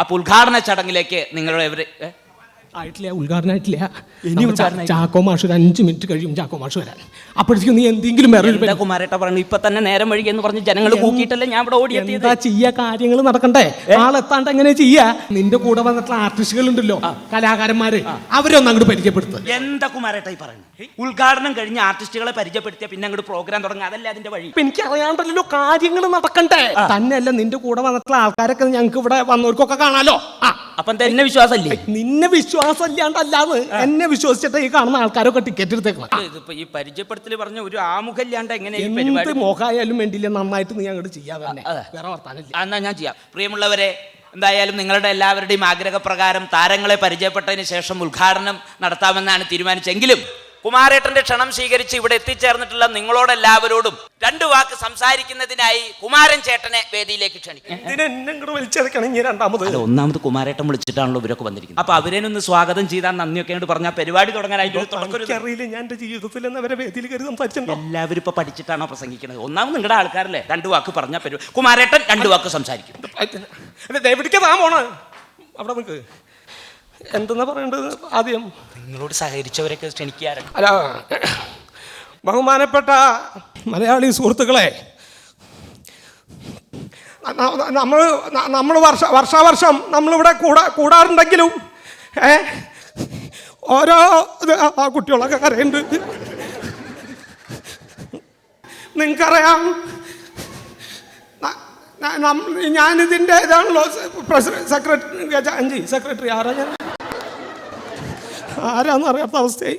അപ്പോൾ ഉദ്ഘാടന ചടങ്ങിലേക്ക് നിങ്ങളുടെ ആയിട്ടില്ല, ഉദ്ഘാടനമായിട്ടില്ല. ചാക്കോ മാഷ് ഒരു 5 മിനിറ്റ് കഴിയും ചാക്കോ മാഷ് വരാൻ. അപ്പോഴത്തേക്കും നീ എന്തെങ്കിലും കുമാരേട്ട പറഞ്ഞു ഇപ്പൊ തന്നെ നേരം വഴി എന്ന് പറഞ്ഞ് ജനങ്ങൾ കൂക്കിയിട്ടല്ലേ ഞാൻ ഇവിടെ ഓടി എന്താ ചെയ്യാ? കാര്യങ്ങൾ നടക്കണ്ടേ? ആളെത്താണ്ട് എങ്ങനെ ചെയ്യാ? നിന്റെ കൂടെ വന്നിട്ടുള്ള ആർട്ടിസ്റ്റുകൾ ഉണ്ടല്ലോ, കലാകാരന്മാര്, അവരൊന്നും അങ്ങോട്ട് പരിചയപ്പെടുത്തുക. എന്താ കുമാരേട്ട ഈ പറയുന്നത്? ഉദ്ഘാടനം കഴിഞ്ഞ ആർട്ടിസ്റ്റുകളെ പരിചയപ്പെടുത്തിയ പിന്നെ അങ്ങോട്ട് പ്രോഗ്രാം തുടങ്ങുക, അതല്ലേ അതിന്റെ വഴി? എനിക്ക് അറിയാണ്ടല്ലോ കാര്യങ്ങൾ നടക്കണ്ടേ? തന്നെയല്ല, നിന്റെ കൂടെ വന്നിട്ടുള്ള ആൾക്കാരൊക്കെ ഞങ്ങൾക്ക് ഇവിടെ വന്നവർക്കൊക്കെ കാണാലോ. അപ്പൊ എന്നെ വിശ്വാസമല്ലേ? നിന്നെ വിശ്വാസമില്ലാണ്ടല്ലാന്ന് എന്നെ വിശ്വസിച്ചിട്ട് ഈ കാണുന്ന ആൾക്കാരൊക്കെ ടിക്കറ്റ് എടുത്തേക്കണം. ഇതിപ്പോ ഈ പരിചയപ്പെടുത്തൽ പറഞ്ഞ ഒരു ആമുഖല്ലാണ്ട് എങ്ങനെ എന്ത് മോഹായാലും വേണ്ടില്ല, നന്നായിട്ട് നീ അങ്ങോട്ട് ചെയ്യാതെ തന്നെ. വേറെ വർത്താനില്ല. എന്നാ ഞാൻ ചെയ്യാം. പ്രിയമുള്ളവരെ, എന്തായാലും നിങ്ങളുടെ എല്ലാവരുടെയും ആഗ്രഹപ്രകാരം താരങ്ങളെ പരിചയപ്പെട്ടതിന് ശേഷം ഉദ്ഘാടനം നടത്താമെന്നാണ് തീരുമാനിച്ചെങ്കിലും കുമാരേട്ടന്റെ ക്ഷണം സ്വീകരിച്ച് ഇവിടെ എത്തിച്ചേർന്നിട്ടുള്ള നിങ്ങളോടെല്ലാവരോടും 2 വാക്ക് സംസാരിക്കുന്നതിനായി കുമാരൻ ചേട്ടനെ വേദിയിലേക്ക് ക്ഷണിക്കും. ഒന്നാമത് കുമാരേട്ടൻ വിളിച്ചിട്ടാണല്ലോ ഇവരൊക്കെ വന്നിരിക്കുന്നത്. അപ്പൊ അവരേനൊന്ന് സ്വാഗതം ചെയ്താൽ നന്ദിയൊക്കെ പറഞ്ഞാൽ പരിപാടി തുടങ്ങാനായിട്ട് എല്ലാവരും ഇപ്പൊ പഠിച്ചിട്ടാണോ പ്രസംഗിക്കുന്നത്? ഒന്നാമത് നിങ്ങളുടെ ആൾക്കാരല്ലേ 2 വാക്ക് പറഞ്ഞാൽ പരിപാടി. കുമാരേട്ടൻ 2 വാക്ക് സംസാരിക്കും. അവിടെ നിൽക്ക്. എന്തെന്നാ പറയേണ്ടത്? ആദ്യം നിങ്ങളോട് സഹകരിച്ചവരൊക്കെ ക്ഷണിക്കാറുണ്ട്. അല്ല, ബഹുമാനപ്പെട്ട മലയാളി സുഹൃത്തുക്കളെ, നമ്മൾ വർഷാവർഷം നമ്മളിവിടെ കൂടാറുണ്ടെങ്കിലും ഓരോ ആ കുട്ടികളൊക്കെ കരയുന്നുണ്ട്. നിങ്ങൾക്കറിയാം, ഞാനിതിൻ്റെ ഇതാണല്ലോ സെക്രട്ടറി. ആരാന്ന് അറിയാത്ത അവസ്ഥയായി.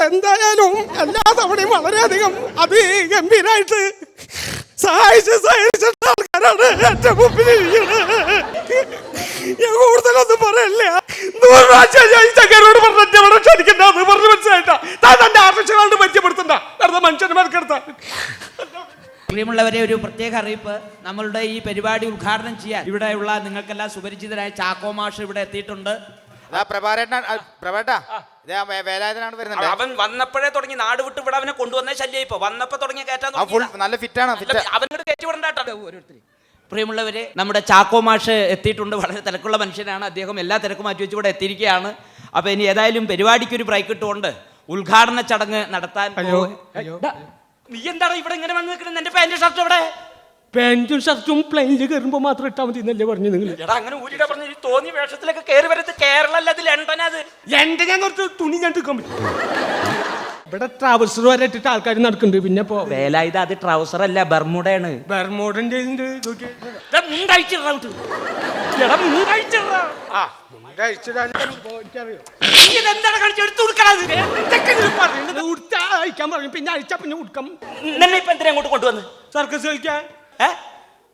എന്തായാലും എല്ലാ തവണയും വളരെയധികം അതിഗംഭീരായിട്ട് സഹായിച്ചിട്ട് ആൾക്കാരാണ് എന്റെ മുമ്പിലിരിക്കുന്നത്. ഞാൻ കൂടുതലൊന്നും പറയല്ല. 100 പ്രാവശ്യം ഞാൻ ഈ ചക്കരോട് പറഞ്ഞ ക്ഷണിക്കണ്ടെന്ന് പറഞ്ഞ് മനസ്സിലായിട്ടാ താൻ തന്റെ ആർട്ടിസ്റ്റുകളോട് പരിചയപ്പെടുത്തണ്ട. വെറുതെ മനുഷ്യന്മാർക്കെടുത്ത. പ്രിയമുള്ളവരെ, ഒരു പ്രത്യേക അറിയിപ്പ്. നമ്മളുടെ ഈ പരിപാടി ഉദ്ഘാടനം ചെയ്യാൻ ഇവിടെയുള്ള നിങ്ങൾക്കെല്ലാം സുപരിചിതരായ ചാക്കോ മാഷ് ഇവിടെ എത്തിയിട്ടുണ്ട്. അവൻ വന്നപ്പോഴേ തുടങ്ങി നാട് വിട്ട് ഇവിടെ അവനെ കൊണ്ടുവന്ന ശല്യം. ഇപ്പൊ വന്നപ്പോ തുടങ്ങിയ കയറ്റാൻ നല്ല ഫിറ്റാണ്. അവനോട് കയറ്റി വിടണ്ടാട്ടോ ഓരോരുത്തർ. പ്രിയമുള്ളവരെ, നമ്മുടെ ചാക്കോ മാഷ് എത്തിയിട്ടുണ്ട്. വളരെ തിരക്കുള്ള മനുഷ്യനാണ് അദ്ദേഹം. എല്ലാ തിരക്കും മാറ്റി വെച്ച് ഇവിടെ എത്തിയിരിക്കുകയാണ്. അപ്പൊ ഇനി ഏതായാലും പരിപാടിക്ക് ഒരു ബ്രേക്ക് ഇട്ടുകൊണ്ട് ഉദ്ഘാടന ചടങ്ങ് നടത്താൻ. നീ എന്താണ് ഇവിടെ ഇങ്ങനെ വന്ന് നിൽക്കുന്നത്? എന്റെ പാന്റും ഷർട്ടും എവിടെ? പാന്റും ഷർട്ടും പ്ലെയിനിൽ കയറുമ്പോ മാത്രം ഇട്ടാൽ മതി എന്നല്ലേ പറഞ്ഞു നിങ്ങൾ? എടാ, അങ്ങനെ ഊരിടാ പറഞ്ഞു. ഈ തോന്നിയ വേഷത്തിലൊക്കെ കയറി വരുന്നത് കേരള അല്ല, അത് ലണ്ടനാ. അത് ലണ്ടൻ കുറച്ച് തുണി ഞാൻ എടുക്കാൻ പറ്റും. ഇവിടെ ട്രൗസർ വരെ ഇട്ടിട്ട് ആൾക്കാർ നടക്കുന്നുണ്ട്. പിന്നെ ഇപ്പോ വേലായുധ, അത് ട്രൗസർ അല്ല, ബർമുഡയാണ്. ബർമുഡന്റെ പിന്നെ അഴിച്ചാ പിന്നെ ഉടുക്കാം. ഇപ്പൊ എന്തിനാ അങ്ങോട്ട് കൊണ്ടുവന്ന്? സർക്കസ് കളിക്കാൻ.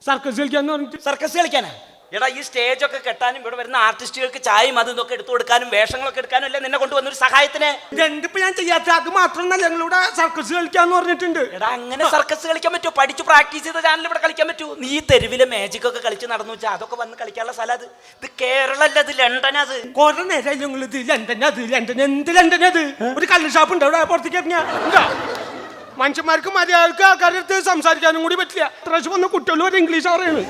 സർക്കസ് കളിക്കാന്ന് പറഞ്ഞിട്ട്. സർക്കസ് കളിക്കാനാ? എടാ, ഈ സ്റ്റേജ് ഒക്കെ കെട്ടാനും ഇവിടെ വരുന്ന ആർട്ടിസ്റ്റുകൾക്ക് ചായയും അതും ഇതൊക്കെ എടുത്തു കൊടുക്കാനും വേഷങ്ങളൊക്കെ എടുക്കാനും അല്ലേ നിന്നെ കൊണ്ടുവന്നൊരു സഹായത്തിന്. രണ്ടിപ്പോ ഞാൻ ചെയ്യാത്ത അത് മാത്രമല്ല, ഞങ്ങളിവിടെ സർക്കസ് കളിക്കാന്ന് പറഞ്ഞിട്ടുണ്ട്. എടാ, അങ്ങനെ സർക്കസ് കളിക്കാൻ പറ്റുമോ? പഠിച്ചു പ്രാക്ടീസ് ചെയ്ത ചാനൽ ഇവിടെ കളിക്കാൻ പറ്റൂ? നീ തെരുവിലെ മാജിക് ഒക്കെ കളിച്ച് നടന്നു വെച്ചാൽ അതൊക്കെ വന്ന് കളിക്കാനുള്ള സ്ഥലം അത്. ഇത് കേരള അല്ല, അത് ലണ്ടനാ. അത് കുറെ നേരം ഞങ്ങൾ ഇത് ലണ്ടനത് ലണ്ടൻ എന്ത് ലണ്ടനത്? ഒരു കള്ള് ഷാപ്പ് ഉണ്ട് അവിടെ, പുറത്തേക്ക് ഇറങ്ങിയാ മനുഷ്യന്മാർക്ക് മര്യാദക്ക് ആൾക്കാരുടെ അടുത്ത് സംസാരിക്കാനും കൂടി പറ്റില്ല. ഇപ്രാവശ്യം വന്ന കുട്ടികൾ വരെ ഇംഗ്ലീഷ് അറിയാണ്.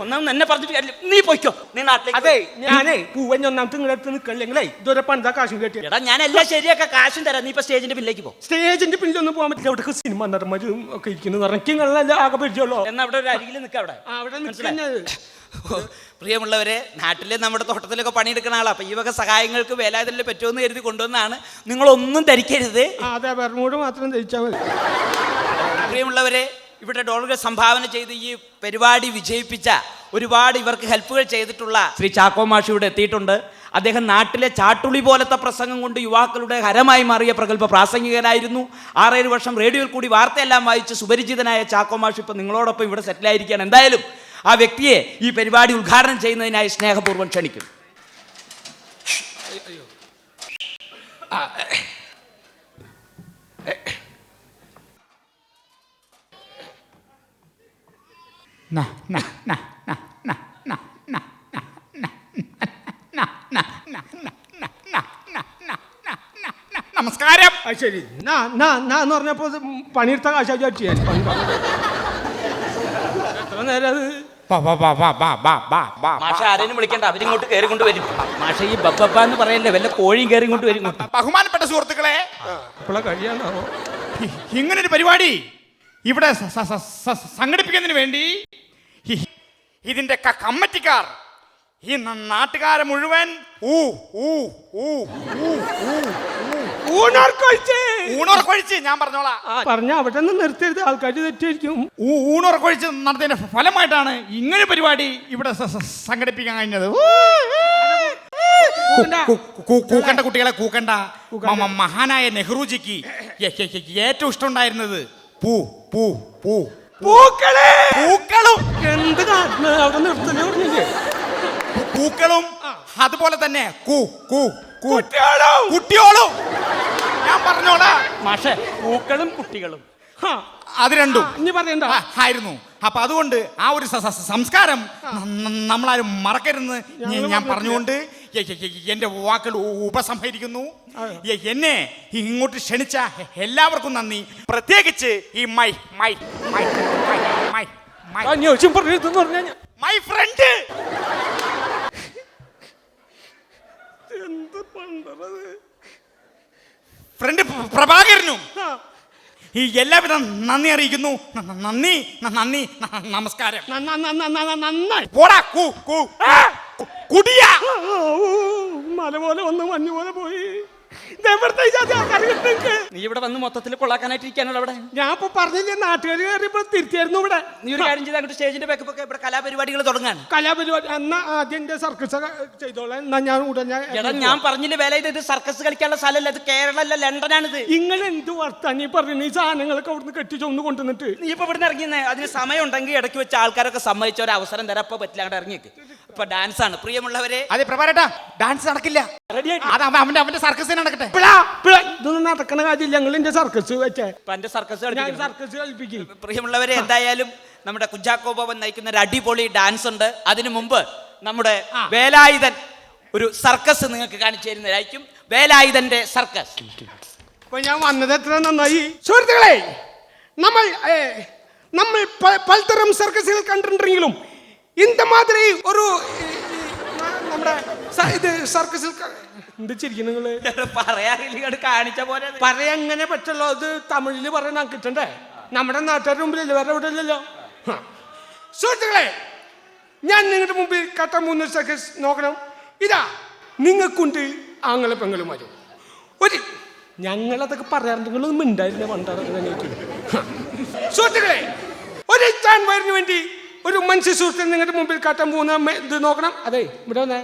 ഒന്നും എന്നെ പറഞ്ഞിട്ട് നീ പോയിക്കോ, നീ നാട്ടിലേക്ക്. അതെ, ഞാനേ പൂവൻ ഒന്നാമത്തെ നിങ്ങളുടെ അടുത്ത് നിൽക്കല്ലെങ്കിലേ ഇതുവരെ പണിതാ കാശും കെട്ടി. എടാ, ഞാൻ എല്ലാം ശരിയൊക്കെ കാശും തരാം. നീ ഇപ്പൊ സ്റ്റേജിന്റെ പിന്നിലേക്ക് പോ. സ്റ്റേജിന്റെ പിന്നിലൊന്നും പോകാൻ പറ്റില്ല. അവിടെ സിനിമ നടന്മാരും ഒക്കെ ഇരിക്കുന്നത് ഇറക്കിങ്ങളെല്ലാം ആകെ പരിചയമുള്ളൂ. എന്നാ അവിടെ ഒരു അരികിൽ നിൽക്കാം. അവിടെ മനസ്സിലായി. പ്രിയമുള്ളവരെ, നാട്ടിലെ നമ്മുടെ തോട്ടത്തിലൊക്കെ പണിയെടുക്കുന്ന ആളാണ്. അപ്പം ഈ വക സഹായങ്ങൾക്ക് വേലാതിൽ പറ്റുമെന്ന് കരുതി കൊണ്ടുവന്നാണ്. നിങ്ങളൊന്നും ധരിക്കരുത്. അതെ, ബർമൂഡ് മാത്രം ധരിച്ചാൽ മതി. പ്രിയമുള്ളവരെ, ഇവിടെ ഡോളറുകൾ സംഭാവന ചെയ്ത് ഈ പരിപാടി വിജയിപ്പിച്ച ഒരുപാട് ഇവർക്ക് ഹെൽപ്പുകൾ ചെയ്തിട്ടുള്ള ശ്രീ ചാക്കോ മാഷ് ഇവിടെ എത്തിയിട്ടുണ്ട്. അദ്ദേഹം നാട്ടിലെ ചാട്ടുളി പോലത്തെ പ്രസംഗം കൊണ്ട് യുവാക്കളുടെ ഹരമായി മാറിയ പ്രഗത്ഭ പ്രാസംഗികനായിരുന്നു. 6-7 വർഷം റേഡിയോയിൽ കൂടി വാർത്തയെല്ലാം വായിച്ച് സുപരിചിതനായ ചാക്കോ മാഷ് ഇപ്പം നിങ്ങളോടൊപ്പം ഇവിടെ സെറ്റിലായിരിക്കുകയാണ്. എന്തായാലും ആ വ്യക്തിയെ ഈ പരിപാടി ഉദ്ഘാടനം ചെയ്യുന്നതിനായി സ്നേഹപൂർവ്വം ക്ഷണിക്കും. നമസ്കാരം. ശരി, എന്ന് പറഞ്ഞപ്പോ പണിയെടുത്ത കാശാ ചെയ്യാൻ എത്ര നേരം അത് മാഷ ആരെയും വിളിക്കണ്ട, അവരിങ്ങോട്ട് കയറി കൊണ്ട് വരും. മാഷ ഈ ബബ്ബ എന്ന് പറയല്ലേ, വല്ല കോഴിയും കയറി കൊണ്ട് വരും. ബഹുമാനപ്പെട്ട സുഹൃത്തുക്കളെ, ഇപ്പോഴാ കഴിയാണോ ഇങ്ങനൊരു പരിപാടി ഇവിടെ സംഘടിപ്പിക്കുന്നതിന് വേണ്ടി ഇതിന്റെ കമ്മിറ്റിക്കാർ ഈ നാട്ടുകാരെ മുഴുവൻ ഊണുറക്കൊഴിച്ച് ഞാൻ പറഞ്ഞോളാം. പറഞ്ഞ അവിടെ നിന്ന് നിർത്തരുത്, ആൾക്കാർ തെറ്റിയിരിക്കും. ഊണുറക്കൊഴിച്ച് നടത്തിയതിന്റെ ഫലമായിട്ടാണ് ഇങ്ങനെ പരിപാടി ഇവിടെ സംഘടിപ്പിക്കാൻ കഴിഞ്ഞത്. കൂക്കണ്ട കുട്ടികളെ, കൂക്കണ്ട. മഹാനായ നെഹ്റുജിക്ക് ഏറ്റവും ഇഷ്ടമുണ്ടായിരുന്നത് പൂക്കളും എന്ത് കാരണം അവിടെ നിർത്തല് പറഞ്ഞില്ലേ? പൂക്കളും അതുപോലെ തന്നെ കുട്ടിയോളും. ഞാൻ പറഞ്ഞോളാ മാഷെ, പൂക്കളും കുട്ടികളും അത് രണ്ടും ഇനി പറയണ്ട ആയിരുന്നു. അപ്പൊ അതുകൊണ്ട് ആ ഒരു സംസ്കാരം നമ്മളാരും മറക്കരുതെന്ന് ഞാൻ പറഞ്ഞുകൊണ്ട് എന്റെ വാക്കുകൾ ഉപസംഹരിക്കുന്നു. എന്നെ ഇങ്ങോട്ട് ക്ഷണിച്ച എല്ലാവർക്കും നന്ദി. പ്രത്യേകിച്ച് ഈ മൈ ഫ്രണ്ട് ഫ്രണ്ട് പ്രഭാകരനും ഈ എല്ലാവിധ നന്ദി അറിയിക്കുന്നു. നന്ദി നമസ്കാരം. നന്നായി പോടാ കുടിയ മല പോലെ വന്ന് മഞ്ഞ് പോലെ പോയി. നീ ഇവിടെ വന്ന് മൊത്തത്തിൽ കൊള്ളാക്കാനായിട്ട് ഇരിക്കാനുള്ള അവിടെ. ഞാൻ ഇപ്പൊ പറഞ്ഞില്ലേ, നാട്ടുകാർ കയറിയപ്പോ തിരുത്തിയായിരുന്നു. ഇവിടെ നീ ഒരു കാര്യം ചെയ്ത് അങ്ങോട്ട് സ്റ്റേജിന്റെ ബാക്കൊക്കെ ഇവിടെ കലാപരിപാടികൾ തുടങ്ങാൻ. കലാപരിപാടി എന്നാ ആദ്യം എന്റെ സർക്കസ് ചെയ്തോളാം. എന്നാ ഞാൻ ഉടനെ ഞാൻ പറഞ്ഞില്ലേ വേല, ഇത് സർക്കസ് കളിക്കാനുള്ള സ്ഥലമല്ല, ഇത് കേരളമല്ല, ലണ്ടനാണിത്. നിങ്ങൾ എന്ത് വർത്താനം പറഞ്ഞു? ഈ സാധനങ്ങളൊക്കെ അവിടുന്ന് കെട്ടിച്ചൊന്ന് കൊണ്ടുവന്നിട്ട് നീ ഇപ്പൊ ഇവിടുന്ന് ഇറങ്ങിയെന്നേ, അതിന് സമയം ഉണ്ടെങ്കിൽ ഇടയ്ക്ക് വെച്ച് ആൾക്കാരൊക്കെ സമ്മതിച്ച ഒരു അവസരം തരാം. അപ്പൊ പറ്റില്ല, അങ്ങോട്ട് ഇറങ്ങിയേക്ക്. ഇപ്പൊ ഡാൻസ് ആണ് പ്രിയമുള്ളവരെ. അതെ പ്രഭാരേട്ടാ, ഡാൻസ് നടക്കില്ല. അവന്റെ സർക്കസ് നടക്കട്ടെ. ഇതൊന്നും നടക്കണ കാര്യമില്ല. ഞങ്ങൾ എന്റെ സർക്കസ് വെച്ചേ സർക്കസ് സർക്കസ് കളിപ്പിക്കും. പ്രിയമുള്ളവരെ, എന്തായാലും നമ്മുടെ കുഞ്ചാക്കോ ബോബൻ നയിക്കുന്ന ഒരു അടിപൊളി ഡാൻസ് ഉണ്ട്. അതിനു മുമ്പ് നമ്മുടെ വേലായുധൻ ഒരു സർക്കസ് നിങ്ങൾക്ക് കാണിച്ചു തരുന്നതായിരിക്കും. വേലായുധന്റെ സർക്കസ്. അപ്പൊ ഞാൻ വന്നത് എത്ര നന്നായി. സുഹൃത്തുക്കളെ, നമ്മൾ പലതരം സർക്കസുകൾ കണ്ടിട്ടുണ്ടെങ്കിലും இந்த மாதிரி ഒരു നമ്മുടെ ഇത് സർക്കസിൽ എന്ത് ചിരിക്കും നിങ്ങള്? പറയാറില്ല, കാണിച്ച പോലെ പറയാങ്ങനെ പറ്റുള്ളൂ. അത് തമിഴില് പറയാൻ കിട്ടണ്ടേ? നമ്മുടെ നാട്ടുകാരുടെ മുമ്പിലല്ലേ, വേറെ എവിടെ ഇല്ലല്ലോ. സുഹൃത്തുക്കളെ, ഞാൻ നിങ്ങളുടെ മുമ്പിൽ കട്ട 3 സർക്കസ് നോക്കണം. ഇതാ നിങ്ങൾക്കുണ്ട് ആങ്ങളെ പെങ്ങളുമാരും. ഒരു ഞങ്ങളതൊക്കെ പറയാറുണ്ട്, നിങ്ങളൊന്നും ഉണ്ടായിരുന്ന പണ്ടാറൊക്കെ. സുഹൃത്തുക്കളെ, ഒരു ചാൻ വയറിന് വേണ്ടി ഒരു മനുഷ്യ സുഹൃത്തിന് നിങ്ങളുടെ മുമ്പിൽ കാട്ടാൻ പോകുന്ന ഇത് നോക്കണം. അതെ, ഇവിടെ വന്നേ,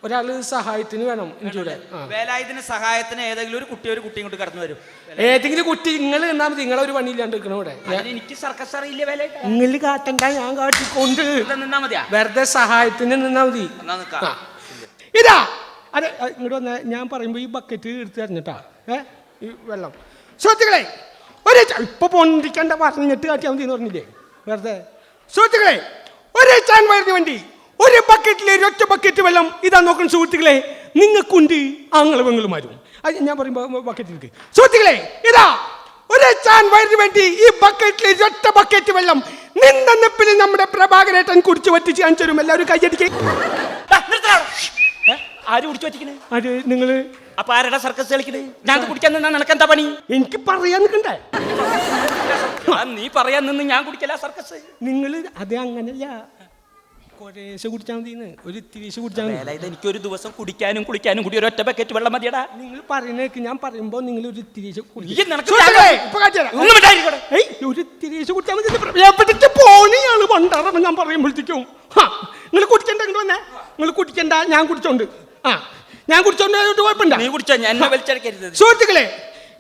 ഒരാള് സഹായത്തിന് വേണം. എനിക്കിവിടെ വേലായുധന് സഹായത്തിന് ഏതെങ്കിലും ഒരു കുട്ടി കൊണ്ട് കടന്നു വരും. ഏതെങ്കിലും കുട്ടി നിങ്ങൾ നിന്നാ മതി. നിങ്ങളെ ഒരു പണിയില്ലാണ്ട് നിൽക്കണം ഇവിടെ. എനിക്ക് സർക്കസ് അറിയില്ല വേല. നിങ്ങൾ കാട്ടണ്ട, ഞാൻ കാട്ടിക്കൊണ്ട് നിന്നാ മതിയാ. വെറുതെ സഹായത്തിന് നിന്നാ മതി. ഇതാ അതെ, ഇങ്ങോട്ട് വന്നേ. ഞാൻ പറയുമ്പോ ഈ ബക്കറ്റ് എടുത്ത് തരഞ്ഞിട്ടാ ഈ വെള്ളം. സുഹൃത്തുക്കളെ, ഒരു ഇപ്പൊ പൊണ്ടിക്കണ്ട, പറഞ്ഞിട്ട് കാട്ടിയാൽ മതി എന്ന് പറഞ്ഞില്ലേ വെറുതെ. സുഹൃത്തുക്കളെ, ഒരു ചാൻ വയറിന് വേണ്ടി ഒരു ബക്കറ്റിലെ ഒറ്റ ബക്കറ്റ് വെള്ളം. ഇതാ നോക്കണം സുഹൃത്തുക്കളെ, നിങ്ങൾക്കുണ്ട് ആങ്ങളെ പെങ്ങളുമാരും. അത് ഞാൻ പറയുമ്പോ ബക്കറ്റിലേക്ക്. സുഹൃത്തുക്കളെ, ഇതാ ഒരു ചാൻ വയറിന് വേണ്ടി ഈ ബക്കറ്റിലെ ഒറ്റ ബക്കറ്റ് വെള്ളം നിന്നെപ്പിൽ നമ്മുടെ പ്രഭാകരേട്ടൻ കുടിച്ചു വറ്റിച്ച് കാണിച്ചു തരും. എല്ലാവരും കയ്യടിക്കേ. ആര് കുടിച്ചു വറ്റിക്കണേ? ആര്? നിങ്ങള്. അപ്പൊ ആരുടെ സർക്കസ് കളിക്കണേ? ഞാൻ കുടിക്കാൻ നിന്നാ നിനക്കെന്താ പണി? എനിക്ക് പറയാൻ നിൽക്കണ്ടേ? നീ പറയാൻ നിന്ന് ഞാൻ കുടിക്കല സർക്കസ്. നിങ്ങള് അത് അങ്ങനല്ല, കുറേശ്ശെ കുടിച്ചാൽ മതി. ഒരു ഇത്തിരീശ് കുടിച്ചാൽ മതി. എനിക്കൊരു ദിവസം കുടിക്കാനും കുളിക്കാനും കൂടി ഒരു ഒറ്റ ബക്കറ്റ് വെള്ളം മതിയടാ. നിങ്ങൾ പറയുന്നേക്ക്, ഞാൻ പറയുമ്പോ നിങ്ങൾ ഒരു ഇത്തിരീശ് ഒരു ഇത്തിരീശ് കുടിച്ചാൽ മതി. എവിടേക്ക് പോണിയാണ് പണ്ടാറ ഞാൻ പറയുമ്പോഴത്തേക്കും. നിങ്ങൾ കുടിക്കണ്ട, ഇങ്ങോട്ട് വന്നേ. നിങ്ങൾ കുടിക്കണ്ട, ഞാൻ കുടിച്ചോണ്ട്. ഞാൻ കുടിച്ചോണ്ട് കുഴപ്പമില്ല. നീ കുടിച്ചോ, ഞാൻ എന്നെ വലിച്ചടക്കരുത്. സുഹൃത്തുക്കളെ,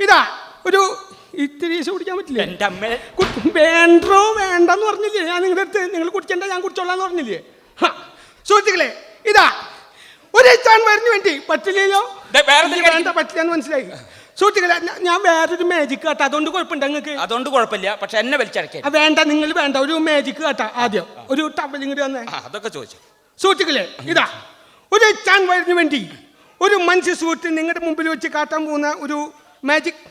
ഇതാ ഒരു ഇത്തിരീശ് കുടിക്കാൻ പറ്റില്ല. എന്റെ അമ്മ വേണ്ടോ വേണ്ടെന്ന് പറഞ്ഞില്ലേ ഞാൻ നിങ്ങളുടെ അടുത്ത്? നിങ്ങൾ കുടിക്കണ്ട, ഞാൻ കുടിച്ചോളാന്ന് പറഞ്ഞില്ലേ? സുഹൃത്തുക്കളെ, ഇതാ ഒരു ചാൻ വയറിന് വേണ്ടി പറ്റില്ലല്ലോ. വേണ്ട, പറ്റില്ലെന്ന് മനസ്സിലായി. സുഹൃത്തുക്കളെ, ഞാൻ വേറൊരു മാജിക് കാട്ടാ. അതുകൊണ്ട് കുഴപ്പമുണ്ട് നിങ്ങൾക്ക്? അതുകൊണ്ട് കുഴപ്പമില്ല, പക്ഷെ എന്നെ വലിച്ചടക്ക. വേണ്ട, നിങ്ങൾ വേണ്ട. ഒരു മാജിക് കാട്ടാ. ആദ്യം ഒരു ടവലിങ്ങോട്ട് വന്നേ. അതൊക്കെ ചോദിച്ചു. സുഹൃത്തുക്കളെ, ഇതാ ഒരു ചാൻ വയറിന് വേണ്ടി ഒരു മനുഷ്യ സുഹൃത്ത് നിങ്ങളുടെ മുമ്പിൽ വെച്ച് കാട്ടാൻ പോകുന്ന ഒരു മാജിക്.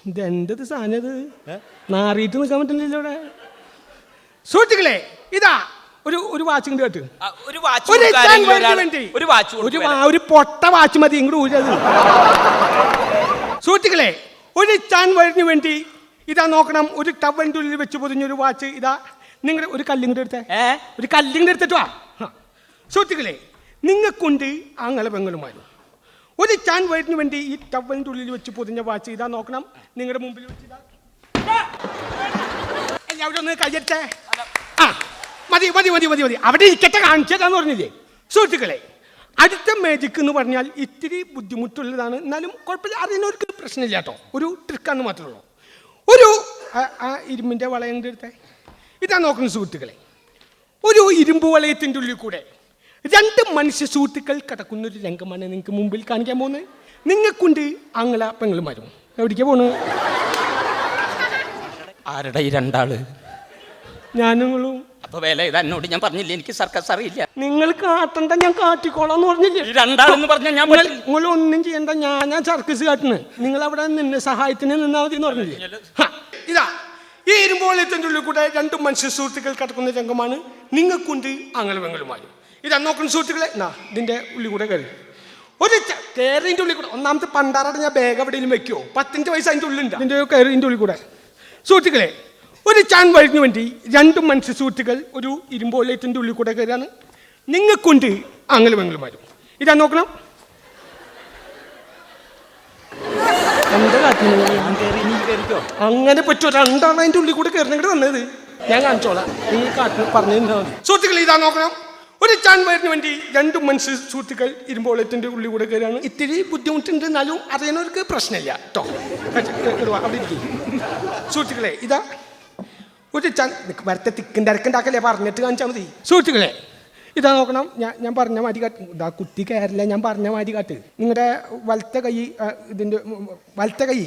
ഇതെന്തത് സാധനം? ഇത് നാറിയിട്ട് നിൽക്കാൻ പറ്റില്ലല്ലോ ഇവിടെ. സുഹൃത്തുക്കളെ ഇതാ ഒരു വാച്ച് ഇങ്ങോട്ട് കേട്ട്. ഒരു വാച്ച് ഒരു കൊടുക്കാൻ ചാൻ ആരെങ്കിലും വഴിക്ക് ഒരാൾ- വേണ്ടി. ഒരു വാച്ച് ഒരു കൊടുക്കാൻ. ഒരു പൊട്ട വാച്ച് മതി ഇങ്ങോട്ട് ഊരത്. സുഹൃത്തുക്കളെ ഒരു ചാൻ വഴിന് വേണ്ടി ഇതാ നോക്കണം, ഒരു ടവലിൻ്റെ ഉള്ളിൽ വെച്ച് പൊതിഞ്ഞൊരു വാച്ച്. ഇതാ നിങ്ങൾ ഒരു കല്ലിങ്ങോട്ട് എടുത്തേ, ഒരു കല്ലിങ്ങോട്ട് എടുത്തിട്ട് വാ. സുഹൃത്തുക്കളെ നിങ്ങൾക്കുണ്ട് ആങ്ങളെ പെങ്ങളുമാരും. ഒരു ചാൻ വഴിന് വേണ്ടി ഈ ടവലിൻ്റെ ഉള്ളിൽ വെച്ച് പൊതിഞ്ഞ വാച്ച് ഇതാ നോക്കണം നിങ്ങളുടെ മുമ്പിൽ വെച്ച്. ഇതാ എല്ലാവരും ഒന്ന് കയ്യട്ടെ. ആ മതി മതി മതി മതി മതി അവിടെ ഇരിക്കട്ടെ, കാണിച്ചതാന്ന് പറഞ്ഞില്ലേ. സുഹൃത്തുക്കളെ അടുത്ത മാജിക് എന്ന് പറഞ്ഞാൽ ഇത്തിരി ബുദ്ധിമുട്ടുള്ളതാണ്, എന്നാലും കുഴപ്പമില്ല, അറിയുന്നവർക്ക് പ്രശ്നമില്ല കേട്ടോ. ഒരു ട്രിക്കാന്ന് മാത്രമേ ഉള്ളൂ. ഒരു ആ ഇരുമ്പിൻ്റെ വളയങ്ങളുടെ അടുത്തെ ഇതാ നോക്കുന്ന സുഹൃത്തുക്കളെ, ഒരു ഇരുമ്പ് വളയത്തിൻ്റെ ഉള്ളിൽ കൂടെ 2 മനുഷ്യ സുഹൃത്തുക്കൾ കിടക്കുന്നൊരു രംഗമാണ് നിങ്ങൾക്ക് മുമ്പിൽ കാണിക്കാൻ പോകുന്നത്. നിങ്ങൾക്കുണ്ട് ആങ്ങള പെങ്ങളുമാരും. എവിടേക്കാ പോണു? ആരുടെ ഈ രണ്ടാള്? ഞാനും. അപ്പൊ വില ഇത് എന്നോട് ഞാൻ പറഞ്ഞില്ലേ എനിക്ക് സർക്കസ് അറിയില്ല. നിങ്ങൾ കാട്ടണ്ട, ഞാൻ കാട്ടിക്കോളാന്ന് പറഞ്ഞില്ലേ. ഈ രണ്ടാളെന്ന് പറഞ്ഞാൽ ഞാൻ നിങ്ങൾ ഒന്നും ചെയ്യണ്ട, ഞാൻ സർക്കസ് കാട്ടുന്നു. നിങ്ങൾ അവിടെ നിന്ന് സഹായത്തിന് നിന്നാൽ മതി എന്ന് പറഞ്ഞില്ലേ. ഇതാ ഈ ഇരുമ്പോളത്തിന്റെ ഉള്ളിൽ കൂടെ 2 മനുഷ്യ സുഹൃത്തുക്കൾ കിടക്കുന്ന രംഗമാണ്. നിങ്ങൾക്കുണ്ട് ആങ്ങളെ പെങ്ങളുമാരും. ഇതാ നോക്കുന്ന സുഹൃത്തുക്കളെ, ഇതിന്റെ ഉള്ളിൽ കൂടെ കയറി ഒരു കയറിന്റെ ഉള്ളിൽ കൂടെ. ഒന്നാമത്തെ പണ്ടാറട ഞാൻ ബാഗ് എവിടെയും വെക്കുമോ, 15 വയസ്സ് അതിൻ്റെ ഉള്ളിലുണ്ട്. ഇതിന്റെ കയറിന്റെ ഉള്ളിൽ കൂടെ സുഹൃത്തുക്കളെ ഒരു ചാൻ വഴിന് വേണ്ടി 2 മനുഷ്യ സുഹൃത്തുക്കൾ ഒരു ഇരുമ്പോളത്തിന്റെ ഉള്ളിൽ കൂടെ കയറിയാണ്. നിങ്ങൾക്കുണ്ട് ആങ്ങളെ പെങ്ങളുമാരും. ഇതാ നോക്കണം. എന്താ കാട്ടുന്നത്? അങ്ങനെ പറ്റുമോ? 2 ആൾ അതിൻ്റെ ഉള്ളിൽ കൂടെ കയറുന്നെങ്കിൽ വന്നത് ഞാൻ കാണിച്ചോളാം. നിങ്ങൾ കാട്ടിന് പറഞ്ഞു തന്നാൽ മതി. സുഹൃത്തുക്കൾ ഇതാ നോക്കണം. ഒരു ചാൻ വയറിന് വേണ്ടി 2 മനുഷ്യ സുഹൃത്തുക്കൾ ഇരുമ്പോളത്തിന്റെ ഉള്ളിൽ കൂടെ കയറാണ്. ഇത്തിരി ബുദ്ധിമുട്ടുണ്ട്, എന്നാലും അറിയുന്നവർക്ക് പ്രശ്നമില്ല കേട്ടോ. അവിടെ ഇരിക്കും. സുഹൃത്തുക്കളെ ഇതാ ഒരു ചാൻ വരത്തെ തിക്കിൻ്റെ അരക്കുണ്ടാക്കല്ലേ, പറഞ്ഞിട്ട് കാണിച്ചാൽ മതി. സുഹൃത്തുക്കളെ ഇതാ നോക്കണം. ഞാൻ പറഞ്ഞ മാതിരി കാട്ട്. ഇതാ കുത്തി കയറില്ല, ഞാൻ പറഞ്ഞ മാതിരി കാട്ട്. നിങ്ങളുടെ വലത്തെ കൈ, ഇതിൻ്റെ വലത്തെ കൈ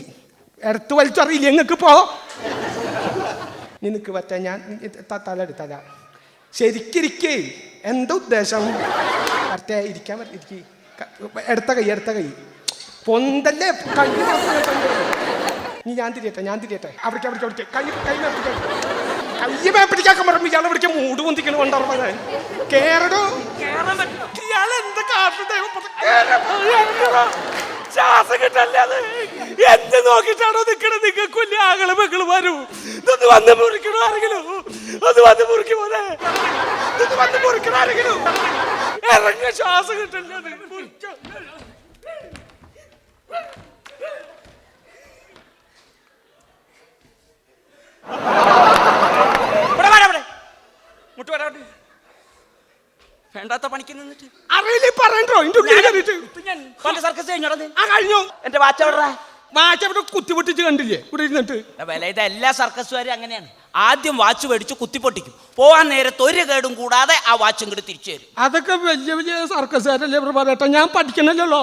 ഇടത്ത് വലിച്ചറിയില്ല നിങ്ങൾക്ക് പോ. നിനക്ക് പറ്റാ ഞാൻ തല എടുത്തല ശരിക്കിരിക്കേ. എന്താ ഉദ്ദേശം? മറ്റേ ഇരിക്കാൻ ഇരിക്കും. എടുത്ത കൈ പൊന്തല്ലേ കൈ. നീ ഞാൻ തിരിയട്ടെ അവിടേക്ക് കൈ മേപ്പിടിക്കാൻ പറയുമ്പോൾ ഇയാൾ ഇവിടേക്ക് മൂട് പൊന്തിക്കണം കൊണ്ടുറങ്ങാൻ. കേറടോ, ഇയാൾ എന്താ ശ്വാസം കിട്ടല്ലേ? അത് എന്ത് നോക്കിയിട്ടാണോ നിൽക്കണത്? നിങ്ങൾക്ക് വലിയ ആകളെ മക്കള് വരും. ഇതൊന്ന് വന്ന് മുറിക്കണോ ആരെങ്കിലും? ഒന്ന് വന്ന് മുറിക്കും പോലെ വന്ന് മുറിക്കണോ ആരെങ്കിലും? ഇറങ്ങിയ ശ്വാസം കിട്ടല്ലേ? വേണ്ടാത്ത പണിക്ക് നിന്നിട്ട് അറിയില്ല പറയണ്ടോ? സർക്കസ് കഴിഞ്ഞു. എന്റെ വാച്ച് എവിടെ? വാച്ച് അവിടെ കുത്തിപ്പൊട്ടിച്ച് കണ്ടില്ലേ ഇവിടെ ഇരുന്നിട്ട്? വില ഇത് എല്ലാ സർക്കസുകാരും അങ്ങനെയാണ്. ആദ്യം വാച്ച് മേടിച്ച് കുത്തിപ്പൊട്ടിക്കും. പോവാൻ നേരത്ത് ഒരു കേടും കൂടാതെ ആ വാച്ച് ഇങ്ങോട്ട് തിരിച്ചു തരും. അതൊക്കെ വലിയ വലിയ സർക്കസുകാരല്ലേ പ്രഭാതേട്ടാ, ഞാൻ പഠിക്കണല്ലോ.